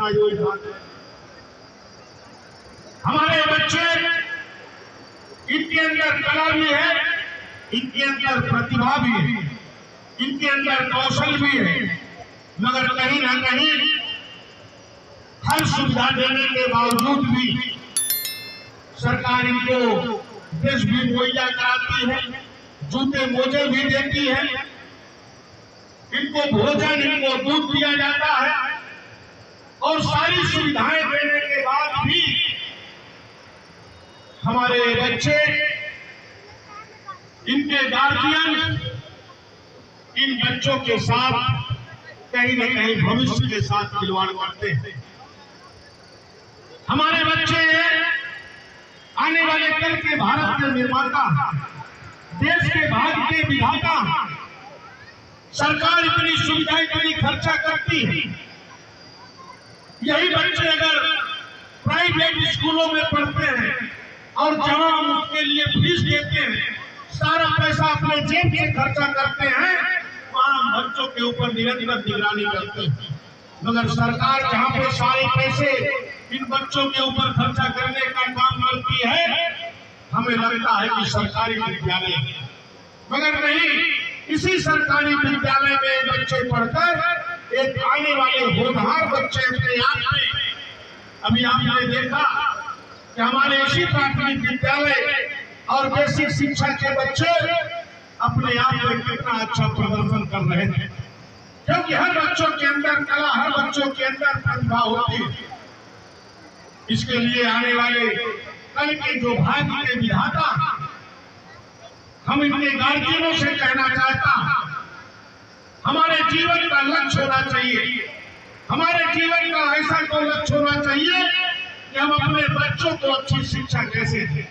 अपना योगदान दें। हमारे बच्चे, इनके अंदर कला भी है, इनके अंदर प्रतिभा भी है, इनके अंदर कौशल भी है, मगर कहीं ना कहीं हर सुविधा देने के बावजूद भी सरकार इनको ड्रेस भी मुहैया कराती है, जूते मोजे भी देती है, इनको भोजन, इनको दूध दिया जाता है, और सारी सुविधाएं देने के बाद भी हमारे बच्चे, इनके गार्जियन इन बच्चों के साथ कहीं न कहीं भविष्य के साथ खिलवाड़ करते हैं। हमारे बच्चे आने वाले कल के भारत के निर्माता, देश के भाग्य के विधाता। सरकार इतनी सुविधा, इतनी खर्चा करती है, यही बच्चे अगर प्राइवेट स्कूलों में पढ़ते हैं और जहां हम उसके लिए फीस देते हैं, सारा पैसा अपने जेब से खर्चा करते हैं, वहां बच्चों के ऊपर निरंतर निगरानी करते हैं। मगर सरकार जहां पे सारे पैसे इन बच्चों के ऊपर खर्चा करने का काम करती है, हमें लगता है कि सरकारी विद्यालय, मगर नहीं, इसी सरकारी विद्यालय में बच्चे पढ़कर एक आने वाले होनहार बच्चे अपने आप में, अभी आपने देखा कि हमारे इसी प्राथमिक विद्यालय और बेसिक शिक्षा के बच्चे अपने आप में कितना अच्छा प्रदर्शन कर रहे हैं, क्योंकि हर बच्चों के अंदर कला, हर बच्चों के अंदर प्रतिभा होती है। इसके लिए आने वाले कल के जो भाग्य के विधाता, हम इनके गार्जियनों से कहना चाहता, हमारे जीवन का लक्ष्य होना चाहिए, हमारे जीवन का ऐसा कोई लक्ष्य होना चाहिए कि हम अपने बच्चों को अच्छी शिक्षा कैसे दें,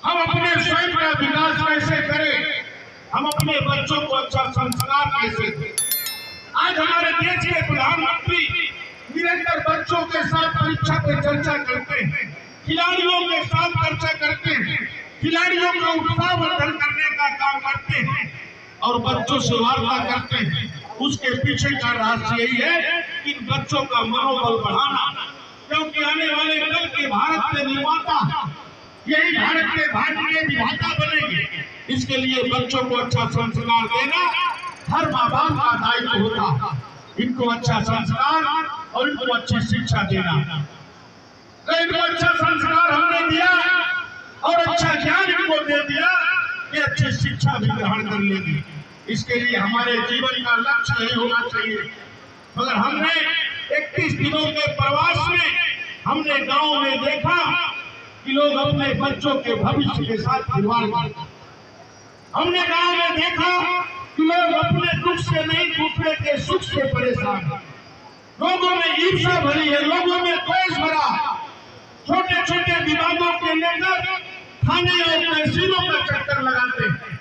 हम अपने स्वयं का विकास कैसे करें, हम अपने बच्चों को अच्छा संस्कार कैसे दें। आज हमारे देश के प्रधानमंत्री निरंतर बच्चों के साथ परीक्षा पर चर्चा करते हैं, खिलाड़ियों के साथ चर्चा करते हैं, खिलाड़ियों का उत्साहवर्धन करने का काम करते हैं और बच्चों से वार्ता करते हैं। उसके पीछे का रहस्य यही है कि बच्चों का मनोबल बढ़ाना, क्योंकि आने वाले कल के भारत के निर्माता, यही भारत के भाग्य के विधाता बनेंगे। इसके लिए बच्चों को अच्छा संस्कार देना हर माँ बाप का दायित्व होता, इनको अच्छा संस्कार और इनको अच्छी शिक्षा देना। इनको अच्छा संस्कार हमने दिया और अच्छा ज्ञान इनको दे दिया, ये अच्छी शिक्षा भी ग्रहण कर लेंगे। इसके लिए हमारे जीवन का लक्ष्य यही होना चाहिए। मगर हमने 31 दिनों के प्रवास में हमने गांव में देखा कि लोग अपने बच्चों के भविष्य के साथ खिलवाड़ करते। हमने गांव में देखा कि लोग अपने दुख से नहीं, दूसरे के सुख से परेशान हैं। लोगों में ईर्ष्या भरी है, लोगों में द्वेष भरा, छोटे छोटे विवादों के लेकर थाने और तहसीलों का चक्कर लगाते हैं,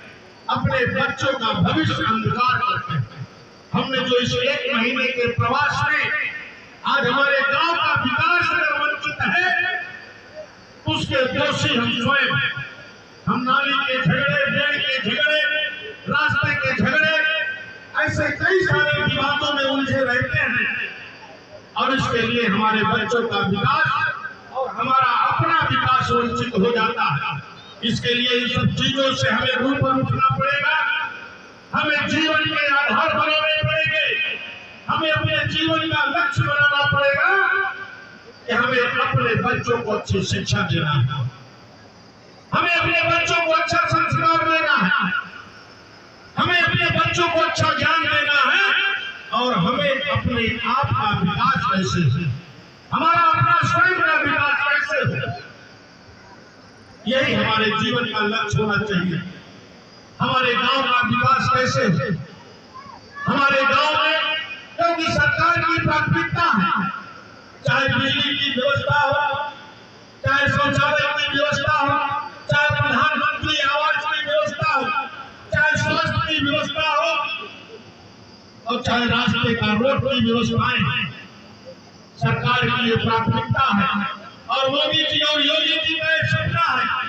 अपने बच्चों का भविष्य अंधकार करते हैं। हमने जो इस 1 महीने के प्रवास में आज हमारे गांव का विकास अगर वंचित है, उसके दोषी हम स्वयं। हम नाली के झगड़े, पेड़ के झगड़े, रास्ते के झगड़े, ऐसे कई सारे विवादों में उलझे रहते हैं और इसके लिए हमारे बच्चों का विकास और हमारा अपना विकास वंचित हो जाता है। इसके लिए इन सब चीजों से हमें रूबरू उठना पड़ेगा, हमें जीवन के आधार बनाने पड़ेंगे, हमें अपने जीवन का लक्ष्य बनाना पड़ेगा कि हमें अपने बच्चों को अच्छी शिक्षा देना है, हमें अपने बच्चों को अच्छा संस्कार देना है, हमें अपने बच्चों को अच्छा ज्ञान देना है और हमें अपने आप का विकास कैसे है, हमारा अपना स्वयं का विकास कैसे है, यही हमारे जीवन का लक्ष्य होना चाहिए। हमारे गांव का विकास कैसे है, हमारे गांव में, क्योंकि सरकार की प्राथमिकता है, चाहे बिजली की व्यवस्था हो, चाहे शौचालय की व्यवस्था हो, चाहे प्रधानमंत्री आवास की व्यवस्था हो, चाहे स्वास्थ्य की व्यवस्था हो और चाहे रास्ते का रोड की व्यवस्थाएं हैं, सरकार की ये प्राथमिकता है। और मोदी जी और योगी जी का एक सपना है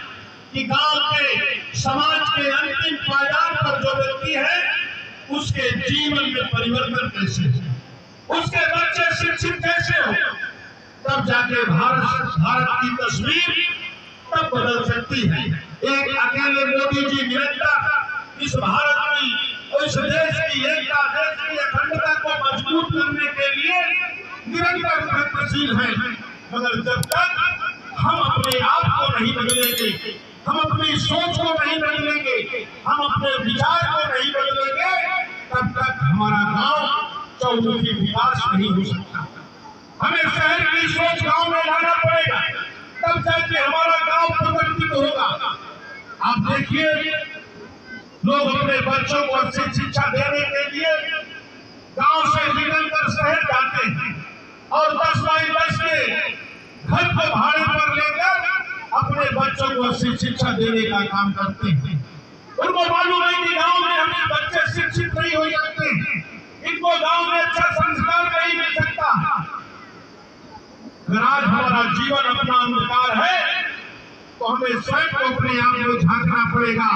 कि गांव के, समाज के अंतिम पायदान पर जो व्यक्ति है, उसके जीवन में परिवर्तन कैसे है, उसके बच्चे शिक्षित कैसे हो, तब जाके भारत की तस्वीर तब बदल सकती है। एक अकेले मोदी जी निरंतर इस भारत की, इस देश की एकता, देश की अखंडता को मजबूत करने के लिए निरंतर प्रयत्नशील है। मगर जब तक हम अपने आप को नहीं बदलेंगे, हम अपनी सोच को नहीं बदलेंगे, हम अपने विचार को नहीं बदलेंगे, तब तक हमारा गांव चौमुखी विकास नहीं हो सकता। हमें शहर की सोच गांव में लाना पड़ेगा, तब जाके हमारा गांव प्रगतित होगा। आप देखिए, लोग अपने बच्चों को अच्छी शिक्षा देने के लिए गांव से निकलकर शहर जाते हैं और 10 बाई 10 के घर को भाड़े पर लेकर अपने बच्चों को अच्छी शिक्षा देने का काम करते हैं। उनको मालूम है कि गांव में हमें बच्चे शिक्षित नहीं हो जाते हैं, इनको गांव में अच्छा संस्कार नहीं मिल सकता। अगर आज हमारा जीवन अपना अंधकार है तो हमें स्वयं को अपने आप को झांकना पड़ेगा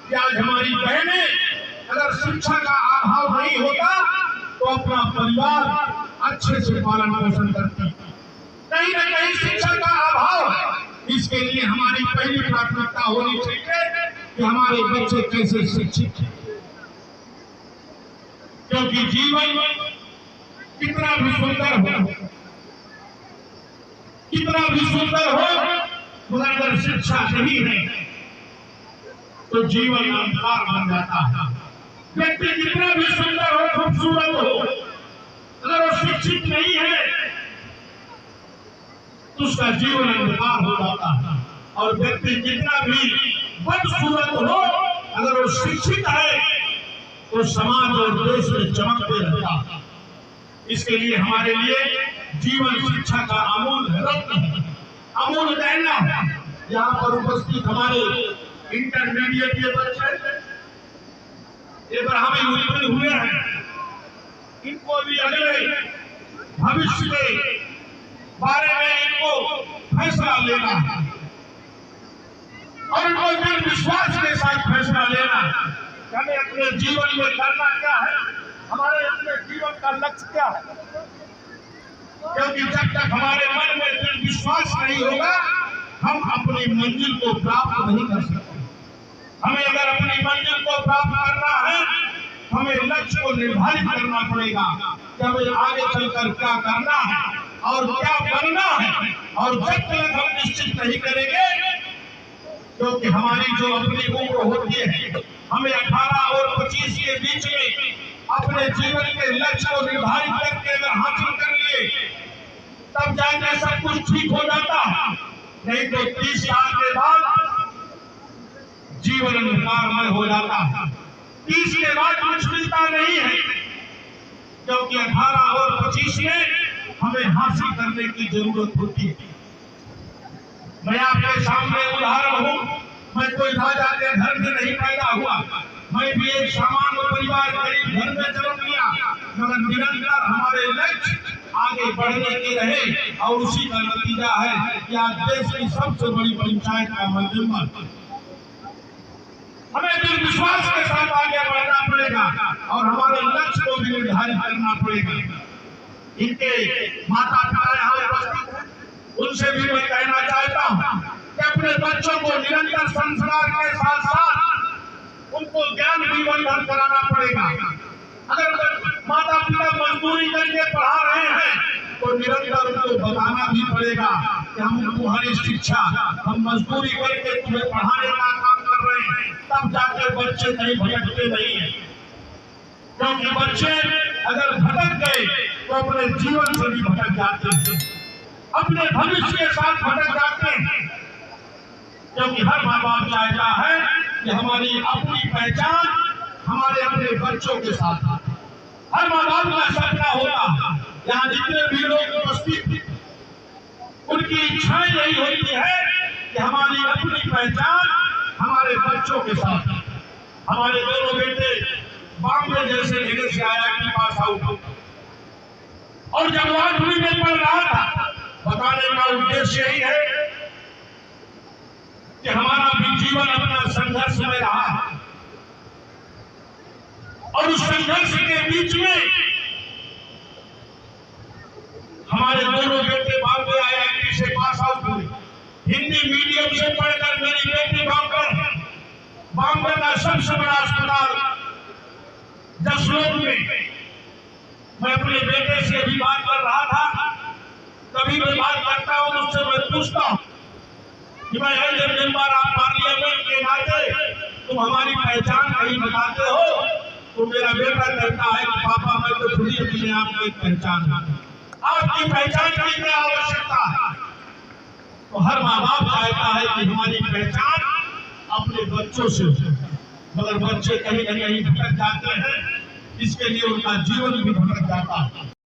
कि आज हमारी बहनें अगर शिक्षा का अभाव नहीं होता तो अपना परिवार अच्छे से पालन पोषण करती। कहीं न कहीं शिक्षा का अभाव है। इसके लिए हमारी पहली प्राथमिकता होनी चाहिए कि हमारे बच्चे कैसे शिक्षित हैं, क्योंकि जीवन कितना भी सुंदर हो, कितना भी सुंदर हो, मगर अगर शिक्षा नहीं है तो जीवन अंधकार बन जाता है। व्यक्ति कितना भी सुंदर हो, खूबसूरत हो, अगर वो शिक्षित नहीं है तो उसका जीवन अंधकार हो जाता है। और व्यक्ति कितना भी बदसूरत हो, अगर वो शिक्षित है तो समाज और देश में चमकते रहता है। इसके लिए हमारे लिए जीवन शिक्षा का अमूल्य रत्न है, अमूल्य गहना है। यहाँ पर उपस्थित हमारे इंटरमीडिएट के बच्चे इब्राहिमी उत्पन्न हुए हैं, इनको भी अगले भविष्य के बारे में इनको फैसला लेना है और इनको फिर विश्वास के साथ फैसला लेना है। हमें अपने जीवन में करना क्या है, हमारे अपने जीवन का लक्ष्य क्या है, क्योंकि जब तक हमारे मन में फिर विश्वास नहीं होगा हम अपनी मंजिल को प्राप्त नहीं कर सकते। हमें अगर अपनी मंजिल को प्राप्त करना है हमें लक्ष्य को निर्धारित करना पड़ेगा कि हमें आगे चलकर क्या करना है और क्या बनना है। और जब तक हम निश्चित नहीं करेंगे, क्योंकि हमारी जो अपनी उम्र होती है, हमें 18 और 25 के बीच में अपने जीवन के लक्ष्य को निर्धारित करके अगर हासिल कर लिए तब जाके सब कुछ ठीक हो जाता है। नहीं तो 30 साल के बाद जीवन अंधकारमय हो जाता है। 30 के बाद कुछ मिलता नहीं है, क्योंकि 18 और 25 में हमें हासिल करने की जरूरत होती है। मैं आपके सामने उदाहरण हूँ, मैं कोई राजा के घर में नहीं पैदा हुआ, मैं भी एक सामान्य परिवार गरीब घर में जन्म लिया, मगर निरंतर हमारे लक्ष्य आगे बढ़ने के रहे और उसी का नतीजा है कि आज देश की सबसे बड़ी पंचायत का मंदिर बन। हमें फिर विश्वास के साथ आगे बढ़ना पड़ेगा और हमारे लक्ष्य को भी निर्धारित करना पड़ेगा। इनके माता पिता यहाँ उपस्थित हैं, उनसे भी मैं कहना चाहता हूँ कि अपने बच्चों को निरंतर संस्कार के साथ साथ उनको ज्ञान भी वर्धन कराना पड़ेगा। अगर माता पिता मजदूरी करके पढ़ा रहे हैं तो निरंतर उनको बताना भी पड़ेगा कि हम तुम्हारी शिक्षा, हम मजदूरी करके तुम्हें पढ़ाने का काम कर रहे हैं, तब जाकर बच्चे कहीं भटकते नहीं है। क्योंकि बच्चे अगर भटक गए तो अपने जीवन से भी भटक जाते हैं, अपने भविष्य के साथ भटक जाते हैं। क्योंकि हर माँ बाप चाहता है कि हमारी अपनी पहचान हमारे अपने बच्चों के साथ, हर माँ बाप का सपना होता। यहाँ जितने भी लोग उपस्थित उनकी इच्छाएं यही होती है कि हमारी अपनी पहचान हमारे बच्चों के साथ। हमारे दोनों बेटे बॉम्बे जैसे जगह से IIT पास आउट, और जब वहां में पढ़ रहा था, बताने का उद्देश्य यही है कि हमारा भी जीवन अपना संघर्ष में रहा है और उस संघर्ष के बीच में से पढ़कर मेरी बेटी बॉम्बे का सबसे बड़ा अस्पताल जसलोक में, मैं अपने बेटे से भी बात कर रहा था। कभी मैं बात करता हूँ उससे मैं पूछता हूँ कि भाई एज मेंबर ऑफ पार्लियामेंट के नाते तुम हमारी पहचान नहीं बताते हो, तो मेरा बेटा कहता है कि पापा मैं तो खुद ही अपने आप में पहचान हूँ। आपकी पहचान की क्या आवश्यकता है? तो हर माँ बाप चाहता है कि हमारी पहचान अपने बच्चों से हो, मगर बच्चे कहीं न कहीं भटक जाते हैं, इसके लिए उनका जीवन भी भटक जाता है।